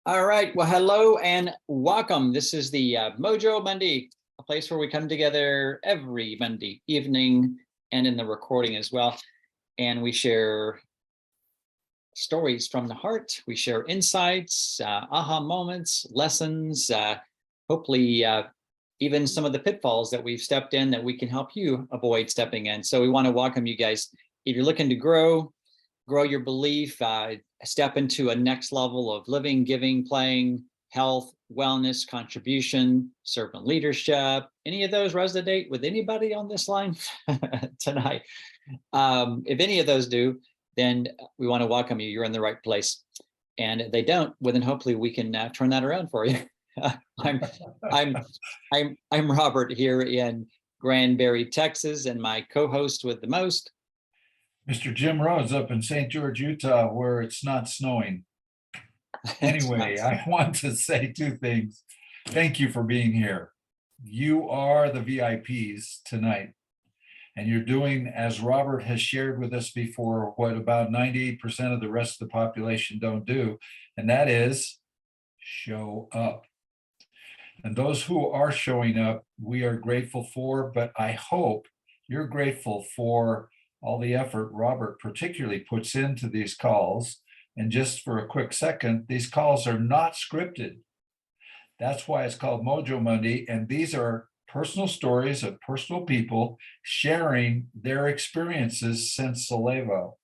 All right. Well, hello and welcome. This is the MoJo Monday, a place where we come together every Monday evening and in the recording as well. And we share stories from the heart. We share insights, aha moments, lessons, hopefully even some of the pitfalls that we've stepped in that we can help you avoid stepping in. So we want to welcome you guys. If you're looking to grow your belief, step into a next level of living, giving, playing, health, wellness, contribution, servant leadership. Any of those resonate with anybody on this line tonight? If any of those do, then we want to welcome you. You're in the right place. And if they don't, well, then hopefully we can turn that around for you. I'm Robert here in Granbury, Texas, and my co-host with the most, Mr. Jim Rhodes up in St. George, Utah, where it's not snowing. Anyway, I want to say two things. Thank you for being here. You are the VIPs tonight, and you're doing, as Robert has shared with us before, what about 98% of the rest of the population don't do, and that is show up. And those who are showing up, we are grateful for, but I hope you're grateful for all the effort Robert particularly puts into these calls. And just for a quick second, these calls are not scripted. That's why it's called MoJo Monday. And these are personal stories of personal people sharing their experiences since Salevo.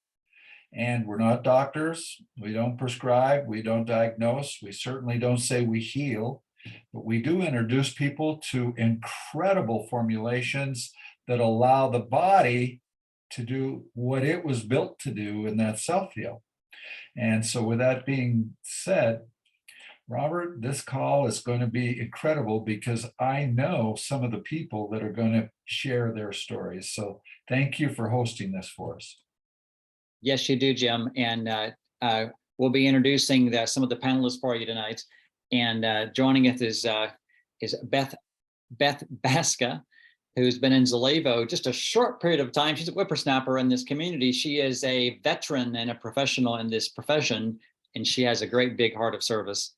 And we're not doctors. We don't prescribe. We don't diagnose. We certainly don't say we heal. But we do introduce people to incredible formulations that allow the body to do what it was built to do, and that's self-heal. And so with that being said, Robert, this call is going to be incredible because I know some of the people that are going to share their stories. So thank you for hosting this for us. Yes, you do, Jim. And we'll be introducing some of the panelists for you tonight. And joining us is Beth Baska, who's been in Zalevo just a short period of time. She's a whippersnapper in this community. She is a veteran and a professional in this profession, and she has a great big heart of service.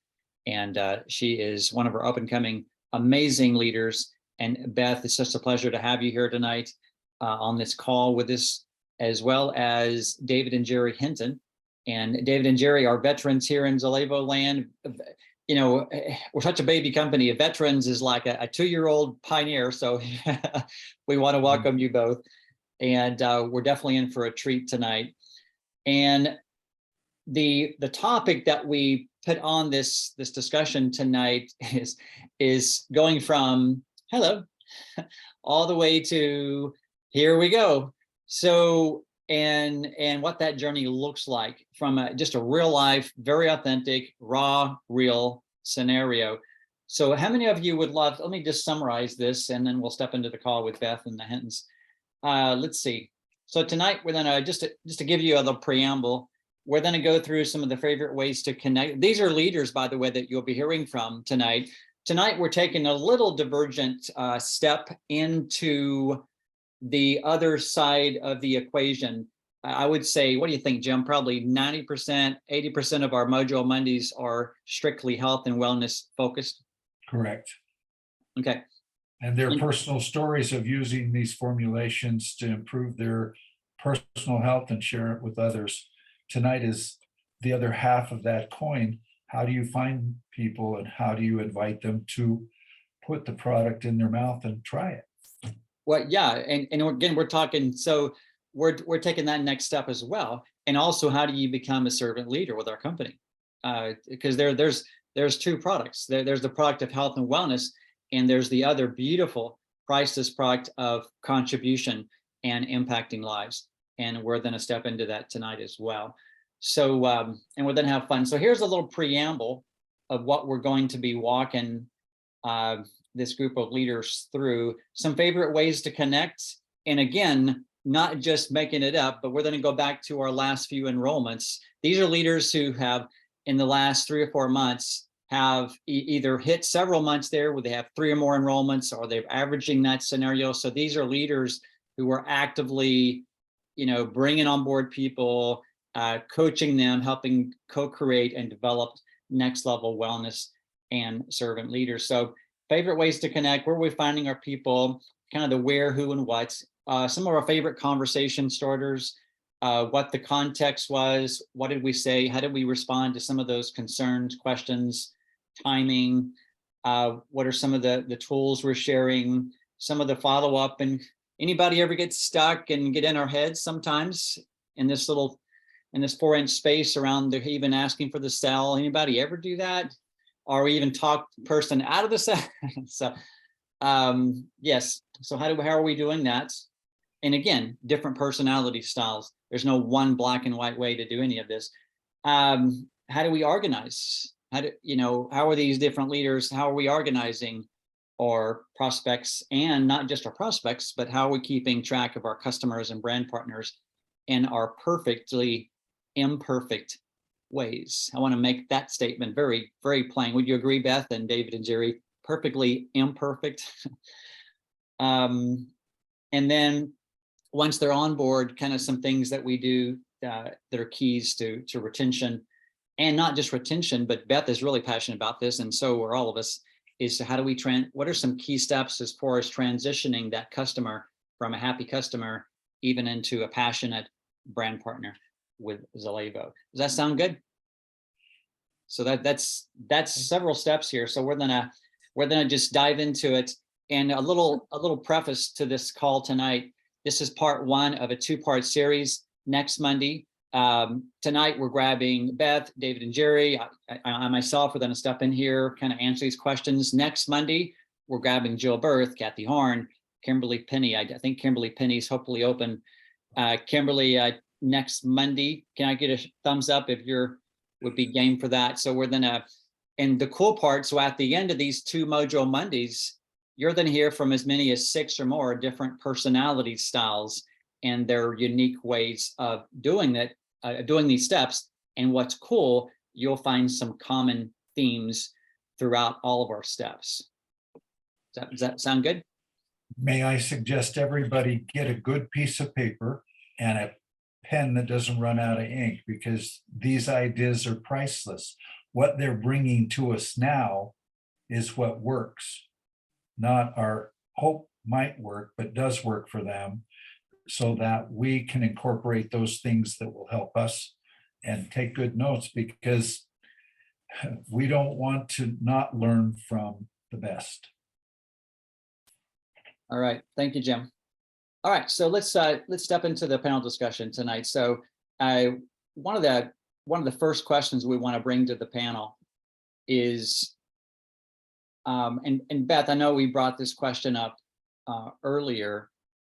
And she is one of our up-and-coming amazing leaders. And Beth, it's just a pleasure to have you here tonight on this call with us, as well as David and Jerry Hinton. And David and Jerry are veterans here in Zalevo land. You know, we're such a baby company. Veterans is like a 2-year-old pioneer. So we want to welcome you both. And we're definitely in for a treat tonight. And the topic that we put on this discussion tonight is going from hello all the way to here we go. So and what that journey looks like from just a real life, very authentic, raw, real scenario. So how many of you would love, let me just summarize this and then we'll step into the call with Beth and the Hintons. Let's see. So tonight we're gonna, just to give you a little preamble, we're gonna go through some of the favorite ways to connect. These are leaders, by the way, that you'll be hearing from tonight. Tonight we're taking a little divergent step into the other side of the equation. I would say, what do you think, Jim? Probably 90%, 80% of our MoJo Mondays are strictly health and wellness focused. Correct. Okay. And their personal stories of using these formulations to improve their personal health and share it with others. Tonight is the other half of that coin. How do you find people and how do you invite them to put the product in their mouth and try it? Well, yeah, and again, we're talking, so we're taking that next step as well. And also, how do you become a servant leader with our company? Because there's two products. There's the product of health and wellness, and there's the other beautiful, priceless product of contribution and impacting lives. And we're going to step into that tonight as well. So, and we're going to have fun. So here's a little preamble of what we're going to be walking this group of leaders through. Some favorite ways to connect. And again, not just making it up, but we're going to go back to our last few enrollments. These are leaders who have, in the last 3 or 4 months, have either hit several months there where they have 3 or more enrollments, or they're averaging that scenario. So these are leaders who are actively, bringing on board people, coaching them, helping co-create and develop next level wellness and servant leaders. So favorite ways to connect, where we're finding our people, kind of the where, who, and what, some of our favorite conversation starters, what the context was, what did we say, how did we respond to some of those concerns, questions, timing, what are some of the tools we're sharing, some of the follow-up, and anybody ever get stuck and get in our heads sometimes in this 4-inch space around the even asking for the cell? Anybody ever do that? Or we even talk person out of the cell? So yes, so how are we doing that? And again, different personality styles. There's no one black and white way to do any of this. How do we organize? How are these different leaders? How are we organizing our prospects, and not just our prospects, but how are we keeping track of our customers and brand partners in our perfectly imperfect ways? I want to make that statement very, very plain. Would you agree, Beth and David and Jerry? Perfectly imperfect. And then once they're on board, kind of some things that we do that are keys to retention, and not just retention, but Beth is really passionate about this, and so are all of us, is how do we what are some key steps as far as transitioning that customer from a happy customer even into a passionate brand partner with Zalevo? Does that sound good? So that's several steps here. So we're gonna just dive into it. And a little preface to this call tonight. This is part one of a 2-part series. Next Monday, tonight we're grabbing Beth, David, and Jerry. I myself are going to step in here, kind of answer these questions. Next Monday, we're grabbing Jill Berth, Kathy Horn, Kimberly Penny. I think Kimberly Penny's hopefully open. Kimberly, next Monday, can I get a thumbs up if would be game for that? So we're gonna, and the cool part, so at the end of these 2 MoJo Mondays, you're going to hear from as many as 6 or more different personality styles and their unique ways of doing it, doing these steps. And what's cool, you'll find some common themes throughout all of our steps. Does that sound good? May I suggest everybody get a good piece of paper and a pen that doesn't run out of ink, because these ideas are priceless. What they're bringing to us now is what works, not our hope might work, but does work for them, so that we can incorporate those things that will help us and take good notes, because we don't want to not learn from the best. All right, thank you, Jim. All right, so let's step into the panel discussion tonight. So one of the first questions we want to bring to the panel is, and Beth, I know we brought this question up earlier.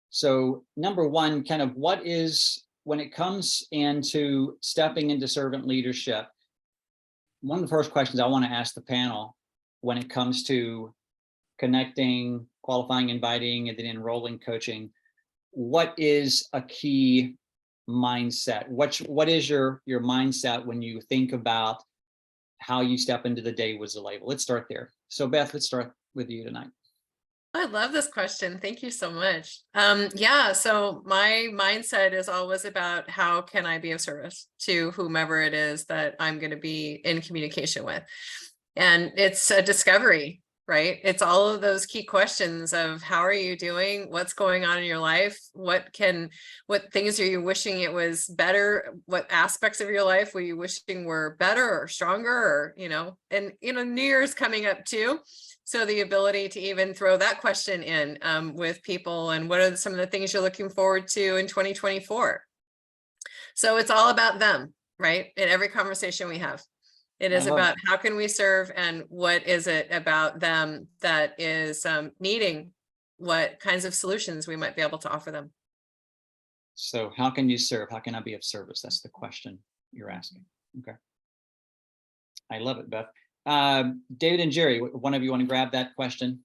So number one, kind of what is, when it comes into stepping into servant leadership, one of the first questions I want to ask the panel when it comes to connecting, qualifying, inviting, and then enrolling coaching, what is a key mindset? What is your mindset when you think about how you step into the day with Zalevo? Let's start there. So Beth, let's start with you tonight. I love this question. Thank you so much. Yeah, so my mindset is always about how can I be of service to whomever it is that I'm going to be in communication with. And it's a discovery, right? It's all of those key questions of how are you doing? What's going on in your life? What things are you wishing it was better? What aspects of your life were you wishing were better or stronger, or, and, New Year's coming up too. So the ability to even throw that question in with people, and what are some of the things you're looking forward to in 2024? So it's all about them, right? In every conversation we have, it is about how can we serve, and what is it about them that is needing what kinds of solutions we might be able to offer them. So how can you serve? How can I be of service? That's the question you're asking. Okay. I love it, Beth. David and Jerry, one of you want to grab that question?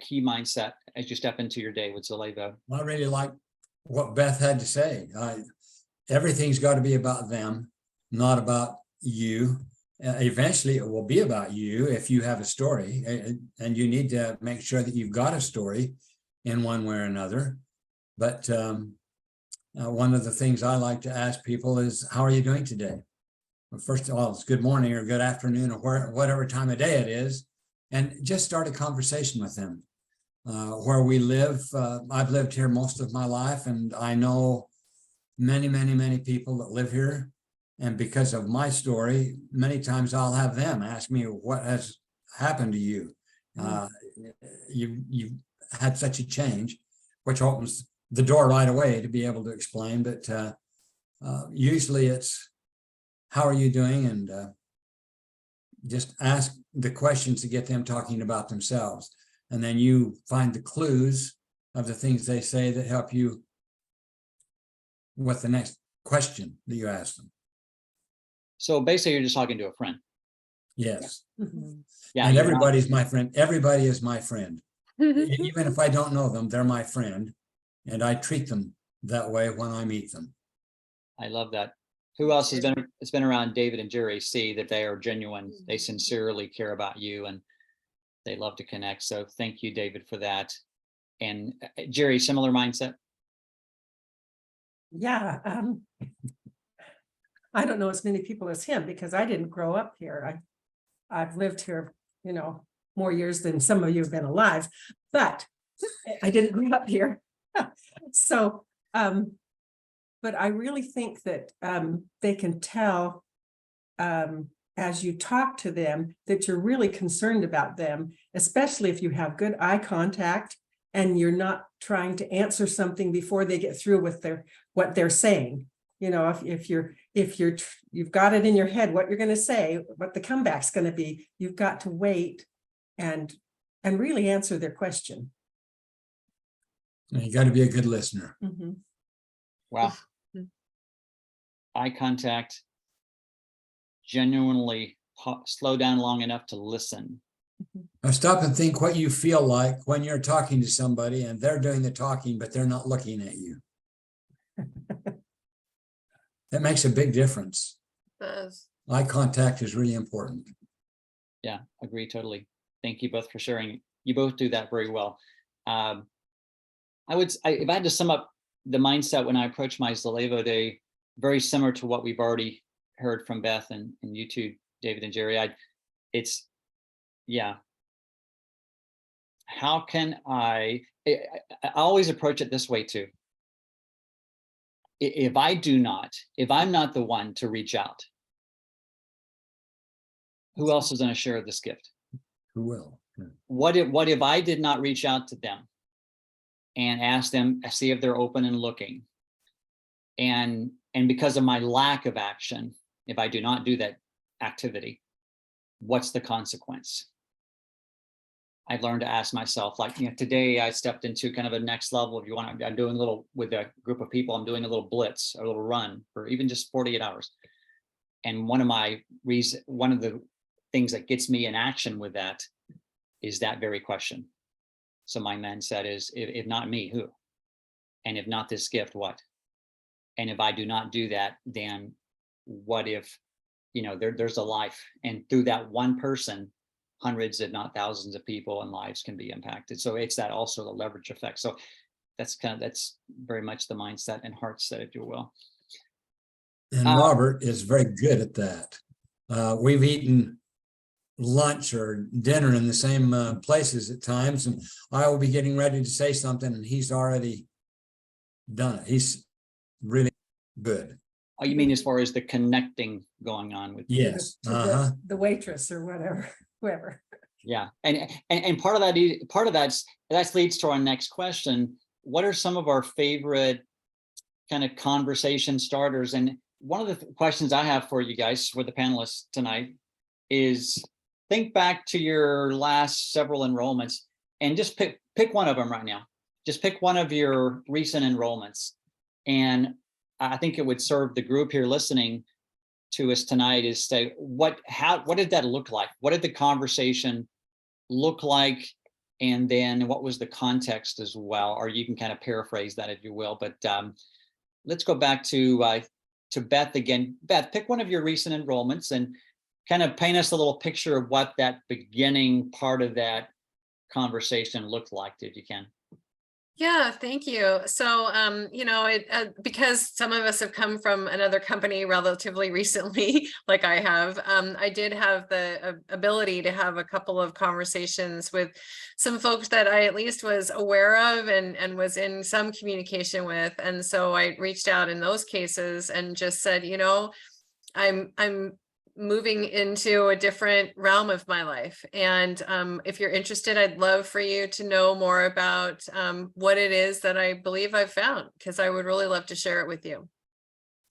Key mindset as you step into your day with Zalevo. I really like what Beth had to say. Everything's got to be about them, not about you. Eventually, it will be about you if you have a story, and you need to make sure that you've got a story in one way or another. But one of the things I like to ask people is, how are you doing today? first of all, it's good morning or good afternoon or whatever time of day it is, and just start a conversation with them. Where we live, I've lived here most of my life, and I know many, many, many people that live here. And because of my story, many times I'll have them ask me, what has happened to you? You had such a change, which opens the door right away to be able to explain. But usually it's, how are you doing? And just ask the questions to get them talking about themselves. And then you find the clues of the things they say that help you with the next question that you ask them. So basically, you're just talking to a friend. Yes. Yeah, And you're not- everybody's my friend. Everybody is my friend. Even if I don't know them, they're my friend. And I treat them that way when I meet them. I love that. Who else has been around David and Jerry? See that they are genuine. They sincerely care about you and they love to connect. So thank you, David, for that. And Jerry, similar mindset. Yeah, I don't know as many people as him because I didn't grow up here. I've lived here, you know, more years than some of you have been alive, but I didn't grow up here. So, but I really think that they can tell as you talk to them that you're really concerned about them, especially if you have good eye contact and you're not trying to answer something before they get through with what they're saying. You know, if you've got it in your head what you're going to say, what the comeback's going to be, you've got to wait and really answer their question. And you got to be a good listener. Mhm. Wow. Eye contact, genuinely slow down long enough to listen. Now stop and think what you feel like when you're talking to somebody and they're doing the talking, but they're not looking at you. That makes a big difference. Does. Eye contact is really important. Yeah, agree totally. Thank you both for sharing. You both do that very well. If I had to sum up the mindset when I approach my Zalevo day, very similar to what we've already heard from Beth and you two, David and Jerry. How can I always approach it this way too. If I'm not the one to reach out, who else is going to share this gift? Who will? What if I did not reach out to them and ask them, see if they're open and looking? And because of my lack of action, if I do not do that activity, what's the consequence? I've learned to ask myself, like, you know, today I stepped into kind of a next level. If you want, I'm doing a little with a group of people, I'm doing a little blitz, a little run for even just 48 hours. And one of the things that gets me in action with that is that very question. So my mindset is, if not me, who? And if not this gift, what? And if I do not do that, then what if, you know, there's a life, and through that one person, hundreds, if not thousands of people and lives can be impacted. So it's that also the leverage effect. So that's very much the mindset and heart set, if you will. And Robert is very good at that. We've eaten lunch or dinner in the same places at times, and I will be getting ready to say something and he's already done it. He's really good. Oh, you mean as far as the connecting going on with? Yes. To the waitress or whatever, whoever. Yeah, and part of that leads to our next question. What are some of our favorite kind of conversation starters? And one of the questions I have for you guys, for the panelists tonight, is think back to your last several enrollments and just pick one of them right now. Just pick one of your recent enrollments, and I think it would serve the group here listening to us tonight is say, what did that look like? What did the conversation look like? And then what was the context as well? Or you can kind of paraphrase that if you will, but let's go back to Beth again. Beth, pick one of your recent enrollments and kind of paint us a little picture of what that beginning part of that conversation looked like, if you can. Yeah, thank you. So, because some of us have come from another company relatively recently, like I have, I did have the ability to have a couple of conversations with some folks that I at least was aware of and was in some communication with. And so I reached out in those cases and just said, I'm moving into a different realm of my life. And if you're interested, I'd love for you to know more about what it is that I believe I've found, because I would really love to share it with you.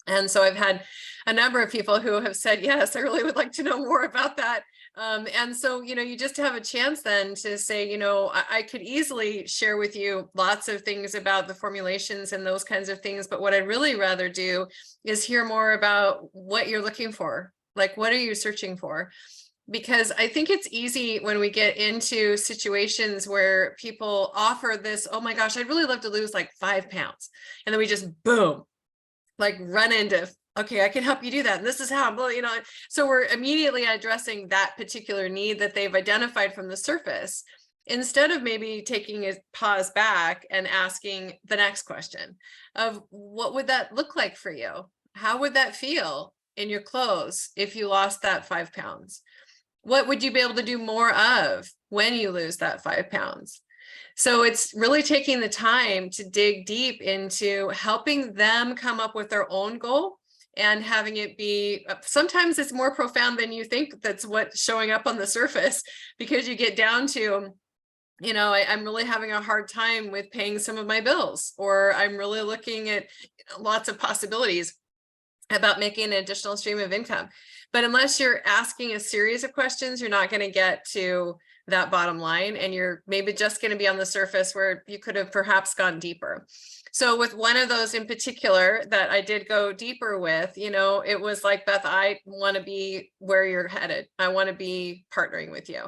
And so I've had a number of people who have said, yes, I really would like to know more about that. And so, you just have a chance then to say, I could easily share with you lots of things about the formulations and those kinds of things. But what I'd really rather do is hear more about what you're looking for. Like, what are you searching for? Because I think it's easy when we get into situations where people offer this, oh my gosh, I'd really love to lose like 5 pounds. And then we just boom, like run into, okay, I can help you do that. And this is how, so we're immediately addressing that particular need that they've identified from the surface, instead of maybe taking a pause back and asking the next question of what would that look like for you? How would that feel in your clothes if you lost that 5 pounds? What would you be able to do more of when you lose that 5 pounds? So it's really taking the time to dig deep into helping them come up with their own goal and having it be, sometimes it's more profound than you think. That's what's showing up on the surface, because you get down to, I'm really having a hard time with paying some of my bills, or I'm really looking at lots of possibilities about making an additional stream of income. But unless you're asking a series of questions, you're not going to get to that bottom line. And you're maybe just going to be on the surface where you could have perhaps gone deeper. So with one of those in particular that I did go deeper with, it was like, Beth, I want to be where you're headed. I want to be partnering with you.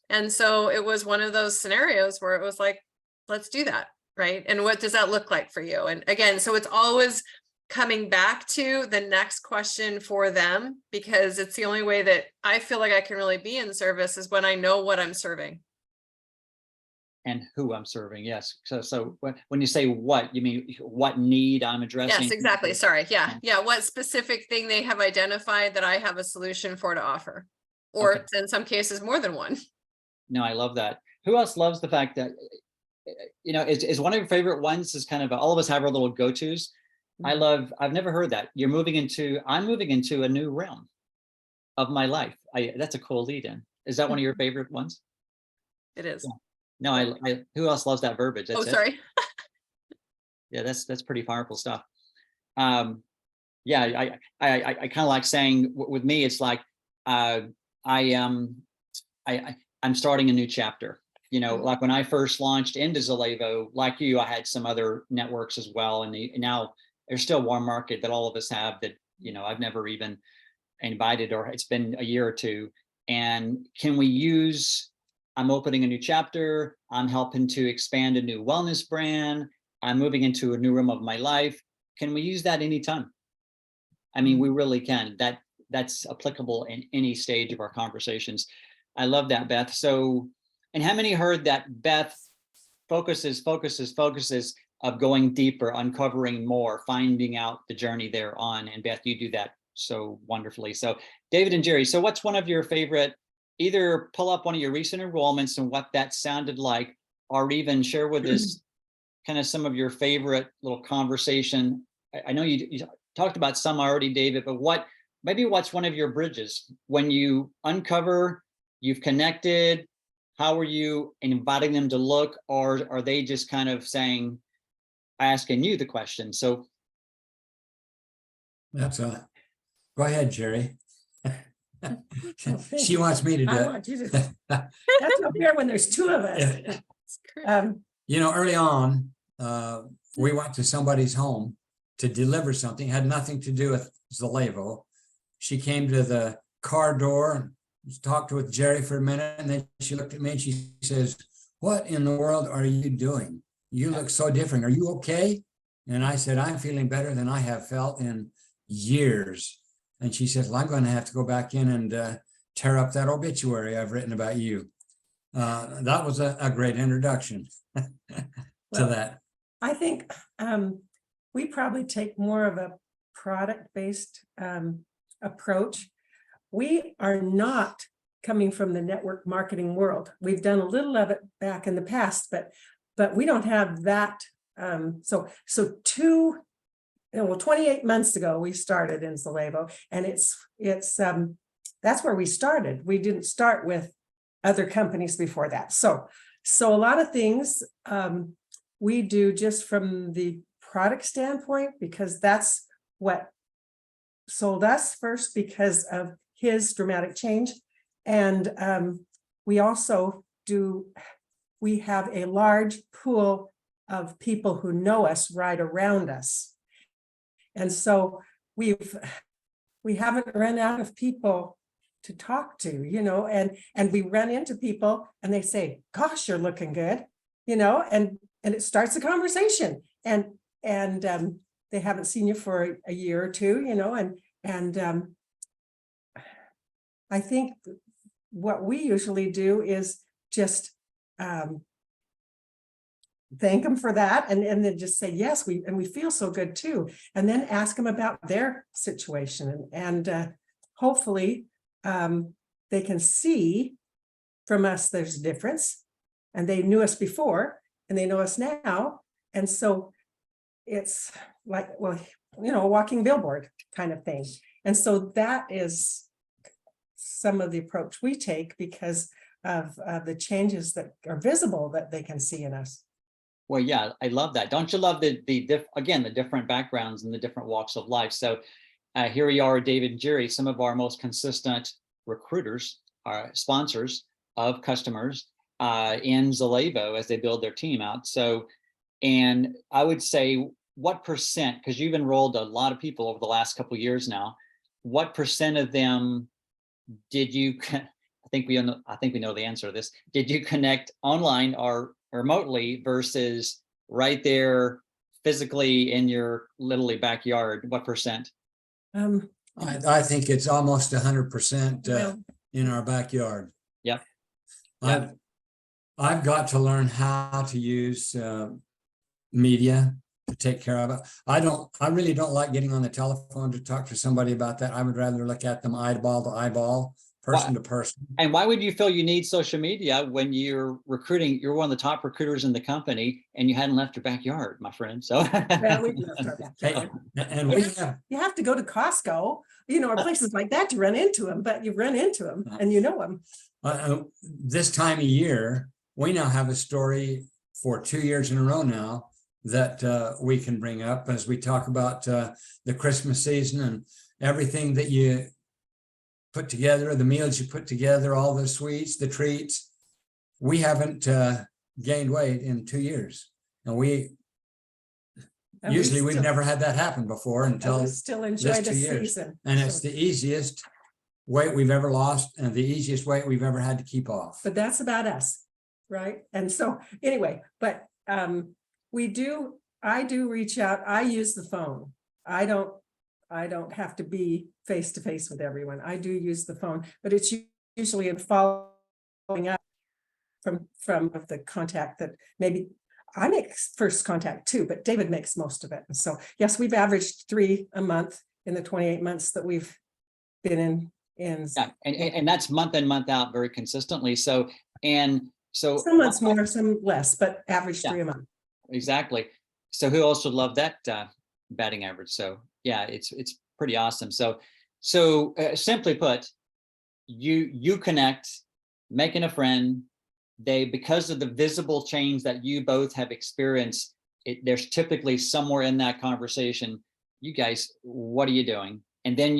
And so it was one of those scenarios where it was like, let's do that. Right. And what does that look like for you? And again, so it's always coming back to the next question for them, because it's the only way that I feel like I can really be in service is when I know what I'm serving. And who I'm serving. Yes. So when you say what, you mean what need I'm addressing? Yes, exactly. Sorry. Yeah. Yeah. What specific thing they have identified that I have a solution for to offer, or Okay. in some cases, more than one. No, I love that. Who else loves the fact that, is one of your favorite ones is kind of, all of us have our little go-tos. I've never heard that. I'm moving into a new realm of my life. That's a cool lead in. Is that one of your favorite ones? It is. Yeah. No, who else loves that verbiage? That's sorry. Yeah, that's pretty powerful stuff. Yeah, I kind of like saying with me, it's like, I'm starting a new chapter. Like when I first launched into Zalevo, like you, I had some other networks as well. And now there's still one market that all of us have that, I've never even invited, or it's been a year or two. And I'm opening a new chapter. I'm helping to expand a new wellness brand. I'm moving into a new room of my life. Can we use that anytime? I mean, we really can. That's applicable in any stage of our conversations. I love that, Beth. So, and how many heard that Beth focuses of going deeper, uncovering more, finding out the journey they're on? And Beth, you do that so wonderfully. So David and Jerry, so what's one of your favorite, either pull up one of your recent enrollments and what that sounded like, or even share with us kind of some of your favorite little conversation. I know you talked about some already, David, but what's one of your bridges when you uncover, you've connected? How are you inviting them to look, or are they just kind of asking you the question? So That's go ahead, Jerry. She wants me to do I it. want you to. That's not fair when there's two of us. Early on, we went to somebody's home to deliver something, had nothing to do with Zalevo. She came to the car door and talked with Jerry for a minute, and then she looked at me and she says, "What in the world are you doing? You look so different. Are you okay?" And I said, "I'm feeling better than I have felt in years." And she says, "Well, I'm going to have to go back in and tear up that obituary I've written about you." That was a great introduction. Well, that. I think we probably take more of a product-based approach. We are not coming from the network marketing world. We've done a little of it back in the past, but we don't have that. So 28 months ago, we started in Zalevo, and it's that's where we started. We didn't start with other companies before that. So a lot of things we do just from the product standpoint, because that's what sold us first because of his dramatic change. And we also we have a large pool of people who know us right around us. And so we haven't run out of people to talk to, and we run into people and they say, gosh, you're looking good, and it starts a conversation, and they haven't seen you for a year or two, and I think what we usually do is just thank them for that, and then just say yes, we feel so good too, and then ask them about their situation, and hopefully they can see from us there's a difference, and they knew us before and they know us now, and so it's like, well, a walking billboard kind of thing. And so that is some of the approach we take because of the changes that are visible that they can see in us. Well, yeah, I love that. Don't you love the different backgrounds and the different walks of life? So here we are, David and Jerry, some of our most consistent recruiters, are sponsors of customers in Zalevo as they build their team out. So, and I would say, what percent, because you've enrolled a lot of people over the last couple of years now, what percent of them did you, I think we know the answer to this, did you connect online or remotely versus right there physically in your literally backyard? What percent? I think it's almost 100% Well, in our backyard. Yep. I've got to learn how to use media to take care of it. I really don't like getting on the telephone to talk to somebody about that. I would rather look at them eyeball to eyeball, person to person. And why would you feel you need social media when you're recruiting? You're one of the top recruiters in the company and you hadn't left your backyard, my friend. So well, we've left our backyard. And we have, You have to go to Costco, or places like that to run into them, but you run into them and you know them. this time of year, we now have a story for 2 years in a row now that we can bring up as we talk about the Christmas season and everything that you put together, the meals you put together, all the sweets, the treats. We haven't gained weight in 2 years, and we've never had that happen before until we still enjoy the 2 years. season. And it's the easiest weight we've ever lost and the easiest weight we've ever had to keep off. But that's about us, right? And so anyway, but I do reach out. I use the phone. I don't have to be face to face with everyone. I do use the phone, but it's usually in following up from the contact that maybe I make first contact too, but David makes most of it. And so yes, we've averaged 3 a month in the 28 months that we've been in. yeah, and that's month in, month out very consistently. So Some months more, some less, but average 3 a month. Exactly. So who else would love that batting average? So yeah, it's pretty awesome. So simply put, you connect, making a friend. Because of the visible change that you both have experienced, there's typically somewhere in that conversation, you guys, what are you doing? And then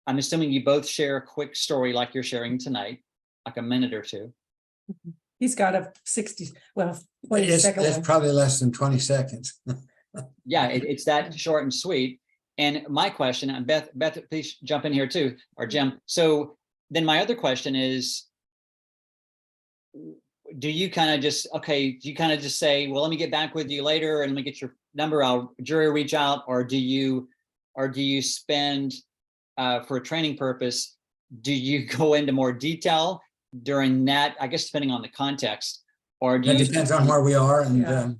I'm assuming you both share a quick story like you're sharing tonight, like a minute or two. He's got a 20 second It's one. probably less than 20 seconds. Yeah, it's that short and sweet. And my question, and Beth, please jump in here too, or Jim. So then my other question is, do you kind of just say, well, let me get back with you later and let me get your number, Jerry reach out, or do you spend for a training purpose, do you go into more detail during that, I guess, depending on the context, or do It you? depends on where we are and Yeah.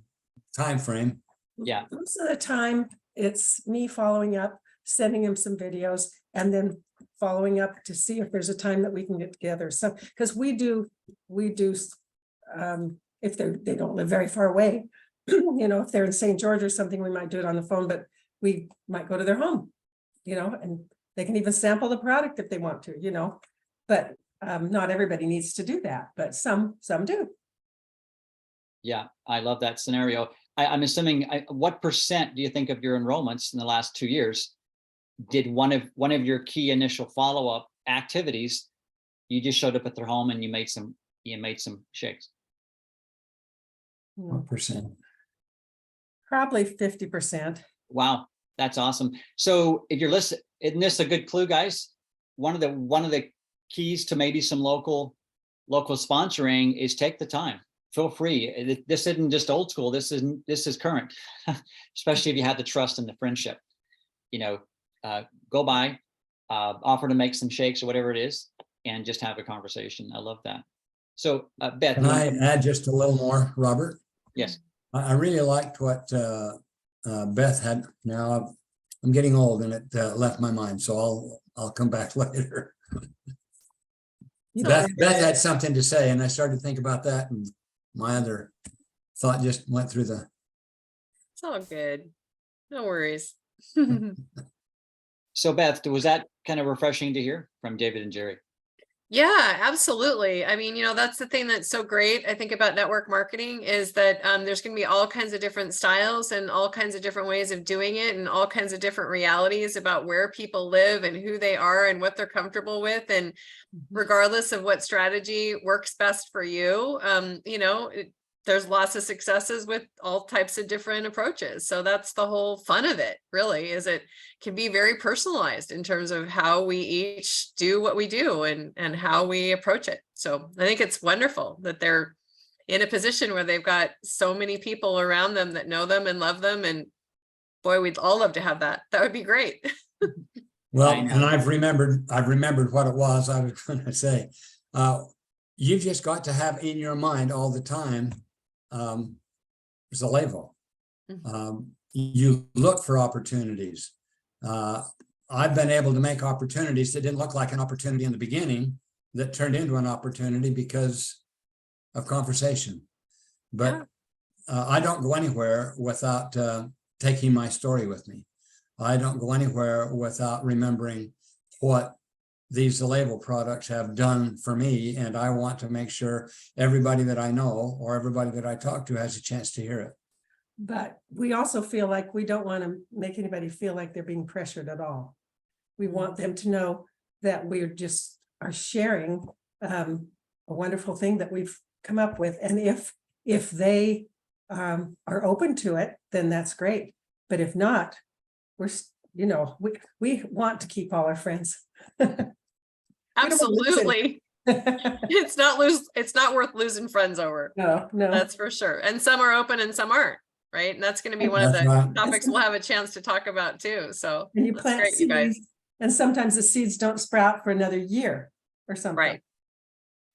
time frame. Yeah. Most of the time, it's me following up, sending him some videos, and then following up to see if there's a time that we can get together. So, because we do, if they don't live very far away, if they're in St. George or something, we might do it on the phone, but we might go to their home, and they can even sample the product if they want to, but not everybody needs to do that, but some do. Yeah, I love that scenario. I'm assuming, what percent do you think of your enrollments in the last 2 years did one of your key initial follow-up activities? You just showed up at their home and you made some shakes. What percent? Probably 50%. Wow, that's awesome. So if you're listening, isn't this a good clue, guys? One of the keys to maybe some local sponsoring is take the time. Feel free. This isn't just old school. This is current, especially if you have the trust and the friendship. Go by, offer to make some shakes or whatever it is, and just have a conversation. I love that. So Beth, Can I add just a little more, Robert? yes. I really liked what Beth had. Now I'm getting old and it left my mind, so I'll come back later. Beth had something to say, and I started to think about that, and my other thought just went through the. It's all good. No worries. So Beth, was that kind of refreshing to hear from David and Jerry? Yeah, absolutely. I mean, that's the thing that's so great, I think, about network marketing is that there's going to be all kinds of different styles and all kinds of different ways of doing it and all kinds of different realities about where people live and who they are and what they're comfortable with. And regardless of what strategy works best for you, there's lots of successes with all types of different approaches. So that's the whole fun of it, really, is it can be very personalized in terms of how we each do what we do and how we approach it. So I think it's wonderful that they're in a position where they've got so many people around them that know them and love them. And boy, we'd all love to have that. That would be great. Well, and I've remembered what it was I was going to say. You've just got to have in your mind all the time Zalevo. You look for opportunities. I've been able to make opportunities that didn't look like an opportunity in the beginning that turned into an opportunity because of conversation. But I don't go anywhere without taking my story with me. I don't go anywhere without remembering what these Zalevo products have done for me, and I want to make sure everybody that I know or everybody that I talk to has a chance to hear it. But we also feel like we don't want to make anybody feel like they're being pressured at all. We want them to know that we are sharing a wonderful thing that we've come up with, and if they are open to it, then that's great. But if not, we want to keep all our friends. Absolutely. It's not worth losing friends over. No. That's for sure. And some are open and some aren't, right? And that's going to be one of the topics we'll have a chance to talk about too. So and you that's plant great, you guys. seeds, and sometimes the seeds don't sprout for another year or something. Right.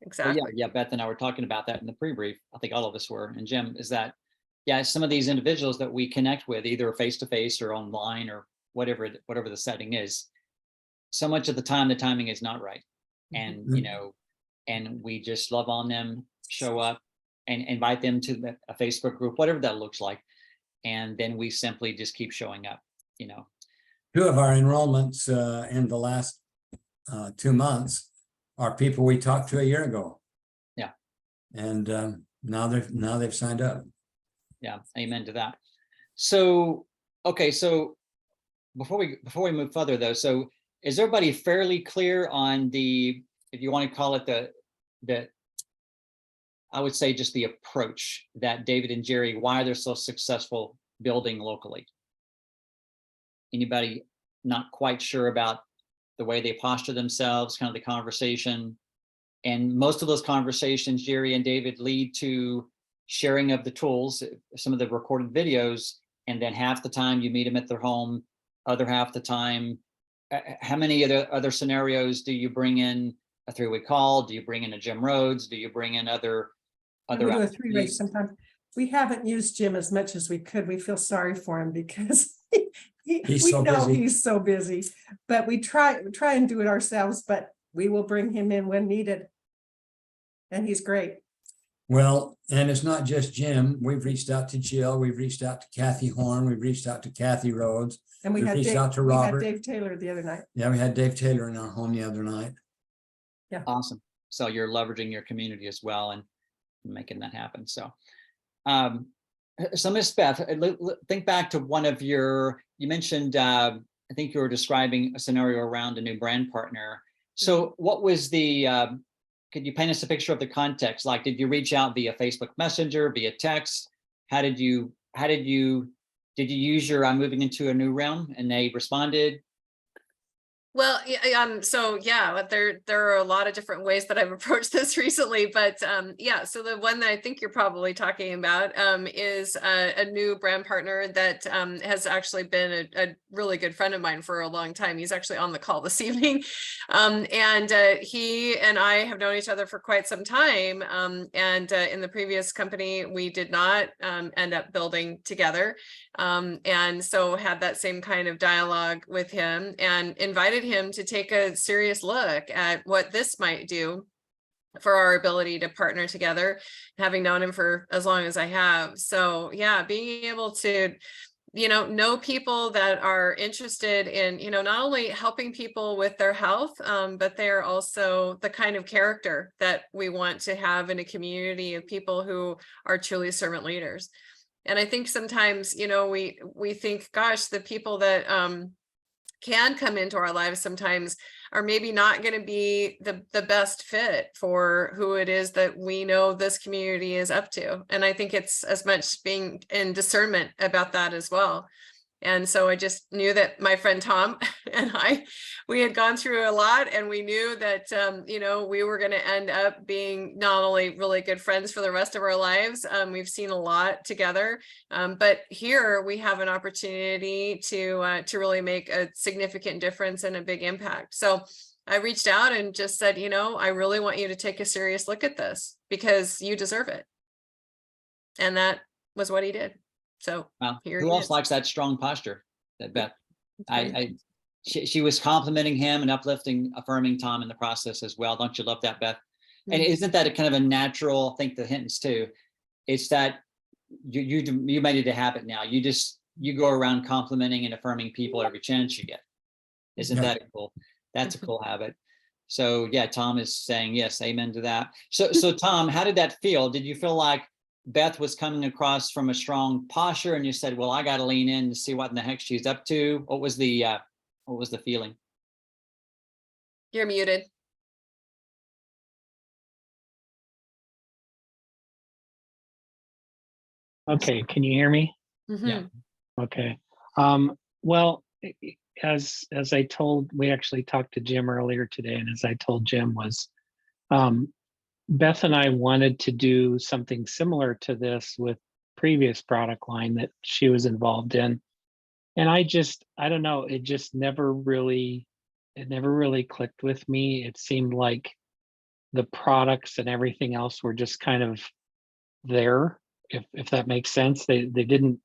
Exactly. Well, yeah, Beth and I were talking about that in the pre-brief. I think all of us were, and Jim, is that, some of these individuals that we connect with, either face-to-face or online or whatever the setting is, so much of the time, the timing is not right. And, and we just love on them, show up and invite them to a Facebook group, whatever that looks like. And then we simply just keep showing up, 2 of our enrollments in the last 2 months are people we talked to a year ago. Yeah. And now they've signed up. Yeah. Amen to that. So, okay. So before we move further though, so is everybody fairly clear on if you want to call it the I would say just the approach that David and Jerry, why they're so successful building locally? Anybody not quite sure about the way they posture themselves, kind of the conversation? And most of those conversations, Jerry and David, lead to sharing of the tools, some of the recorded videos, and then half the time you meet them at their home, other half the time. How many other scenarios do you bring in? A 3-way call? Do you bring in a Jim Rhodes? Do you bring in other We do a 3-way sometimes. we haven't used Jim as much as we could. We feel sorry for him because He's we so know busy. he's so busy, but we try and do it ourselves, but we will bring him in when needed. And he's great. Well, and it's not just Jim. We've reached out to Jill. We've reached out to Kathy Horn. We've reached out to Kathy Rhodes. And we We've had reached Dave, out to we had Robert. Dave Taylor the other night. Yeah, we had Dave Taylor in our home the other night. Awesome. So you're leveraging your community as well and making that happen. So, so Miss Beth, think back to one of your, you mentioned, I think you were describing a scenario around a new brand partner. So what was the, could you paint us a picture of the context? Like, did you reach out via Facebook Messenger, via text? Did you use your, I'm moving into a new realm, and they responded? Well, so yeah, there are a lot of different ways that I've approached this recently, but yeah, so the one that I think you're probably talking about is a new brand partner that has actually been a really good friend of mine for a long time. He's actually on the call this evening, and he and I have known each other for quite some time. And in the previous company, we did not end up building together, and so had that same kind of dialogue with him and invited him to take a serious look at what this might do for our ability to partner together, having known him for as long as I have. So yeah, being able to, know people that are interested in, not only helping people with their health, but they're also the kind of character that we want to have in a community of people who are truly servant leaders. And I think sometimes, we think, gosh, the people that can come into our lives sometimes are maybe not going to be the best fit for who it is that we know this community is up to. And I think it's as much being in discernment about that as well. And so I just knew that my friend Tom and we had gone through a lot, and we knew that, we were going to end up being not only really good friends for the rest of our lives. We've seen a lot together, but here we have an opportunity to really make a significant difference and a big impact. So I reached out and just said, I really want you to take a serious look at this because you deserve it. And that was what he did. So here who he else is. likes that strong posture? That Beth, she was complimenting him and uplifting, affirming Tom in the process as well. Don't you love that, Beth? And isn't that a kind of a natural, I think the Hintons too, it's that you made it a habit now. You go around complimenting and affirming people every chance you get. Isn't that cool? That's a cool habit. So yeah, Tom is saying yes, amen to that. So Tom, how did that feel? Did you feel like Beth was coming across from a strong posture and you said, well, I got to lean in to see what in the heck she's up to? What was the feeling? You're muted. Okay, can you hear me? Yeah. Okay. Well, as I told, we actually talked to Jim earlier today, and as I told Jim was, Beth and I wanted to do something similar to this with previous product line that she was involved in. And I don't know, it never really clicked with me. It seemed like the products and everything else were just kind of there, if that makes sense. They didn't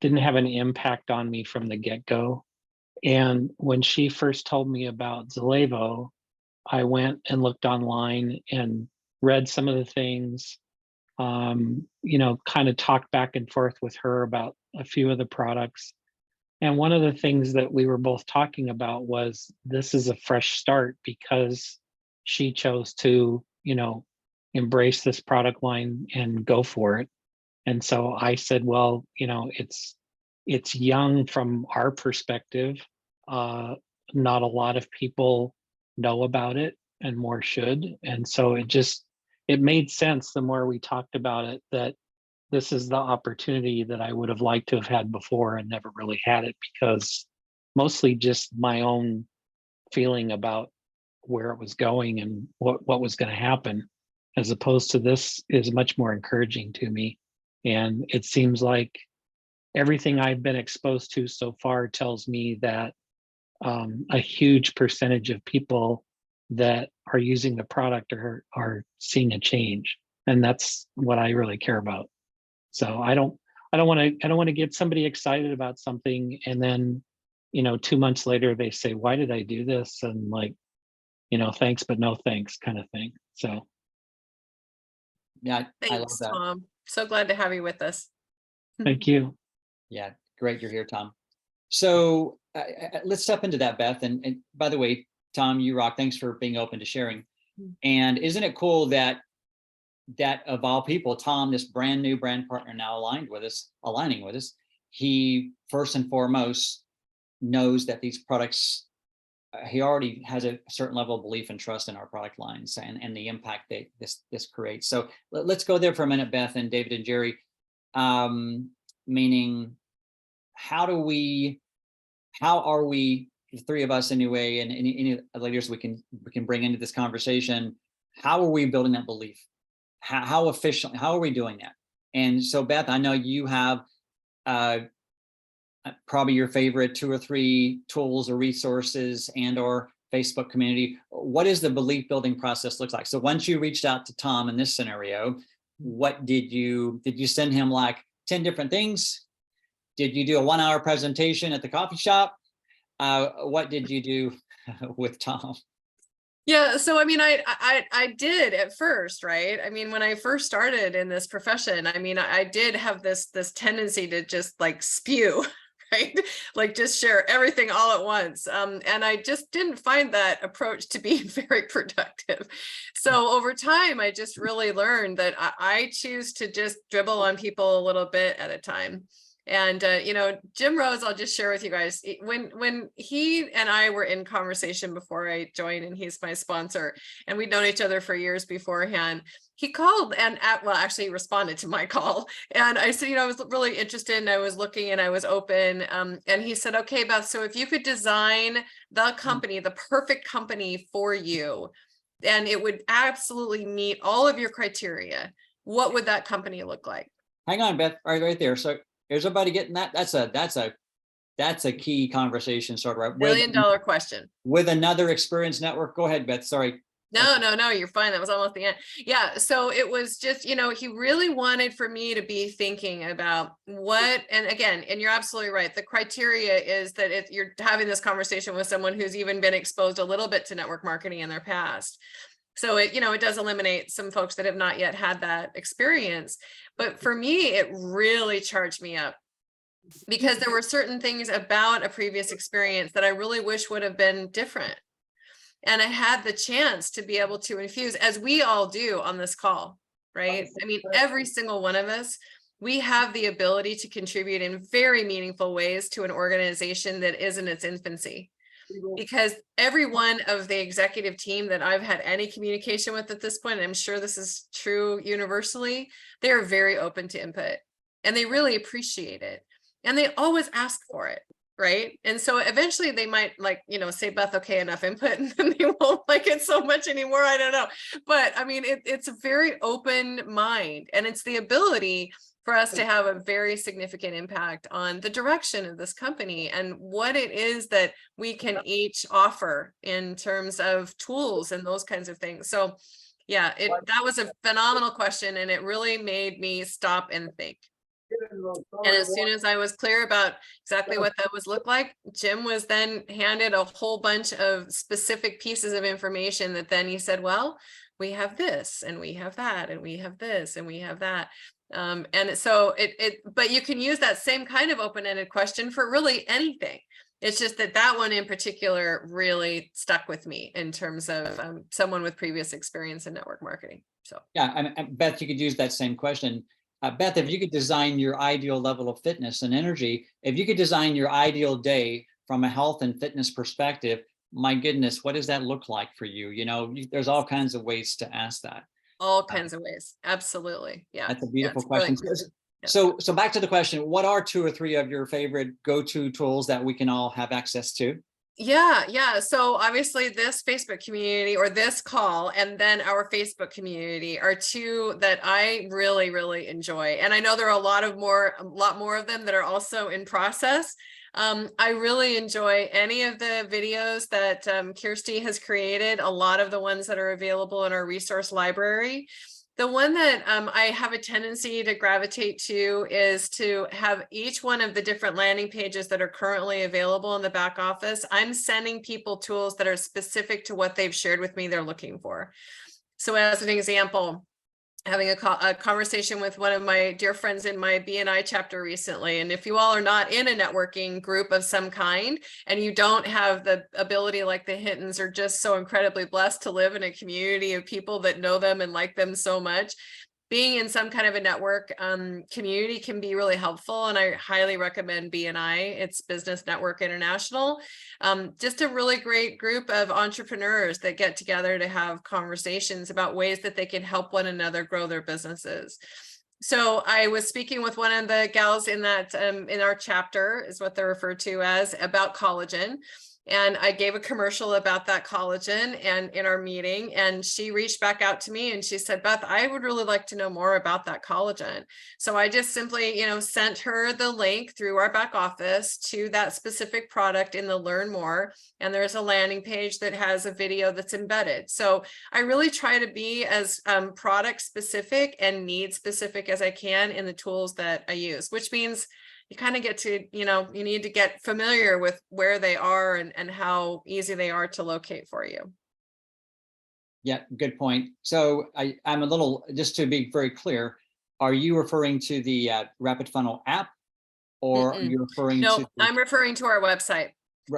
have an impact on me from the get-go. And when she first told me about Zalevo, I went and looked online and read some of the things, kind of talked back and forth with her about a few of the products. And one of the things that we were both talking about was this is a fresh start because she chose to, embrace this product line and go for it. And so I said, well, it's young from our perspective. Not a lot of people know about it, and more should. And so it made sense the more we talked about it, that this is the opportunity that I would have liked to have had before and never really had it, because mostly just my own feeling about where it was going and what was going to happen, as opposed to this is much more encouraging to me. And it seems like everything I've been exposed to so far tells me that a huge percentage of people that are using the product are seeing a change. And that's what I really care about. So I don't want to get somebody excited about something and then, 2 months later they say, why did I do this? And like, thanks, but no thanks kind of thing. So Yeah, I love Thanks, that. Tom. So glad to have you with us. thank you. Yeah, great you're here, Tom. So let's step into that, Beth. And by the way, Tom, you rock. Thanks for being open to sharing. And isn't it cool that of all people, Tom, this brand new brand partner now aligning with us, he first and foremost knows that these products, he already has a certain level of belief and trust in our product lines and the impact that this creates. So let's go there for a minute, Beth and David and Jerry. Meaning, how are we, the three of us anyway, and any leaders we can bring into this conversation, how are we building that belief? How efficiently, how are we doing that? And so, Beth, I know you have probably your favorite 2 or 3 tools or resources and/or Facebook community. What is the belief building process looks like? So once you reached out to Tom in this scenario, what did you send him like 10 different things? Did you do a 1-hour presentation at the coffee shop? What did you do with Tom? Yeah, so I mean, I did at first, right? I mean, when I first started in this profession, I mean, I did have this tendency to just like spew, right? Like just share everything all at once. And I just didn't find that approach to be very productive. So over time, I just really learned that I choose to just dribble on people a little bit at a time. And, Jim Rose, I'll just share with you guys, when he and I were in conversation before I joined, and he's my sponsor, and we'd known each other for years beforehand, he called and actually responded to my call. And I said, I was really interested and I was looking and I was open. And he said, okay, Beth, so if you could design the company, the perfect company for you, and it would absolutely meet all of your criteria, what would that company look like? Hang on, Beth, right there. So is everybody getting that? That's a key conversation starter, right? $1 million question. With another experience network. Go ahead, Beth. Sorry. No, you're fine. That was almost the end. Yeah. So it was just, he really wanted for me to be thinking about what, and again, and you're absolutely right. The criteria is that if you're having this conversation with someone who's even been exposed a little bit to network marketing in their past. So it does eliminate some folks that have not yet had that experience. But for me, it really charged me up because there were certain things about a previous experience that I really wish would have been different. And I had the chance to be able to infuse, as we all do on this call, right? I mean, every single one of us, we have the ability to contribute in very meaningful ways to an organization that is in its infancy. Because every one of the executive team that I've had any communication with at this point, and I'm sure this is true universally, they are very open to input and they really appreciate it. And they always ask for it, right? And so eventually they might say, Beth, okay, enough input, and then they won't like it so much anymore. I don't know. But I mean, it's a very open mind, and it's the ability for us to have a very significant impact on the direction of this company and what it is that we can each offer in terms of tools and those kinds of things. So yeah, that was a phenomenal question, and it really made me stop and think. And as soon as I was clear about exactly what that was look like, Jim was then handed a whole bunch of specific pieces of information that then he said, well, we have this and we have that and we have this and we have that. And so but you can use that same kind of open-ended question for really anything. It's just that one in particular really stuck with me in terms of someone with previous experience in network marketing. So yeah, Beth, you could use that same question. Beth, if you could design your ideal level of fitness and energy, if you could design your ideal day from a health and fitness perspective, my goodness, what does that look like for you? There's all kinds of ways to ask that. All kinds of ways. Absolutely. Yeah. That's a beautiful question. Yeah. So back to the question, what are 2 or 3 of your favorite go-to tools that we can all have access to? Yeah. So obviously this Facebook community or this call and then our Facebook community are 2 that I really, really enjoy. And I know there are a lot more of them that are also in process. I really enjoy any of the videos that Kirsty has created, a lot of the ones that are available in our resource library. The one that I have a tendency to gravitate to is to have each one of the different landing pages that are currently available in the back office. I'm sending people tools that are specific to what they've shared with me they're looking for. So as an example, having a conversation with one of my dear friends in my BNI chapter recently. And if you all are not in a networking group of some kind, and you don't have the ability like the Hittons are just so incredibly blessed to live in a community of people that know them and like them so much, being in some kind of a network community can be really helpful. And I highly recommend BNI. It's Business Network International. Just a really great group of entrepreneurs that get together to have conversations about ways that they can help one another grow their businesses. So I was speaking with one of the gals in that in our chapter, is what they're referred to as, about collagen. And I gave a commercial about that collagen and in our meeting, and she reached back out to me and she said, Beth, I would really like to know more about that collagen. So I just simply, sent her the link through our back office to that specific product in the Learn More. And there's a landing page that has a video that's embedded. So I really try to be as product specific and need specific as I can in the tools that I use, which means you kind of get to, you need to get familiar with where they are and how easy they are to locate for you. Yeah, good point. So I'm a little, just to be very clear, are you referring to the Rapid Funnel app, or are you referring No, to? I'm referring to our website.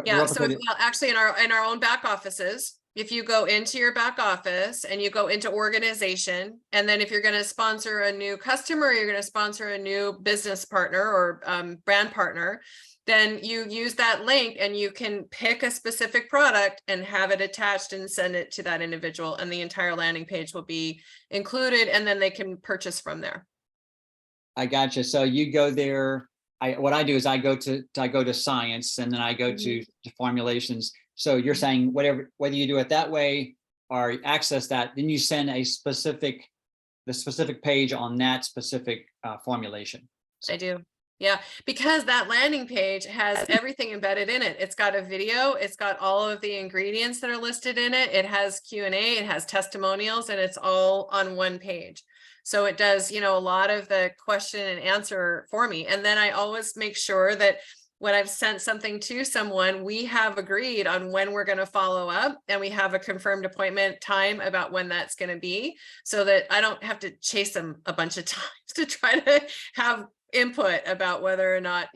Yeah, so well, actually in our own back offices, if you go into your back office and you go into organization, and then if you're going to sponsor a new customer, you're going to sponsor a new business partner or brand partner, then you use that link and you can pick a specific product and have it attached and send it to that individual, and the entire landing page will be included, and then they can purchase from there. I gotcha. So you go there. What I do is I go to science, and then I go to formulations. So you're saying whether you do it that way or access that, then you send the specific page on that specific formulation. I do. Yeah, because that landing page has everything embedded in it. It's got a video, it's got all of the ingredients that are listed in it. It has Q&A, it has testimonials, and it's all on one page. So it does, a lot of the question and answer for me. And then I always make sure that when I've sent something to someone, we have agreed on when we're going to follow up, and we have a confirmed appointment time about when that's going to be, so that I don't have to chase them a bunch of times to try to have input about whether or not,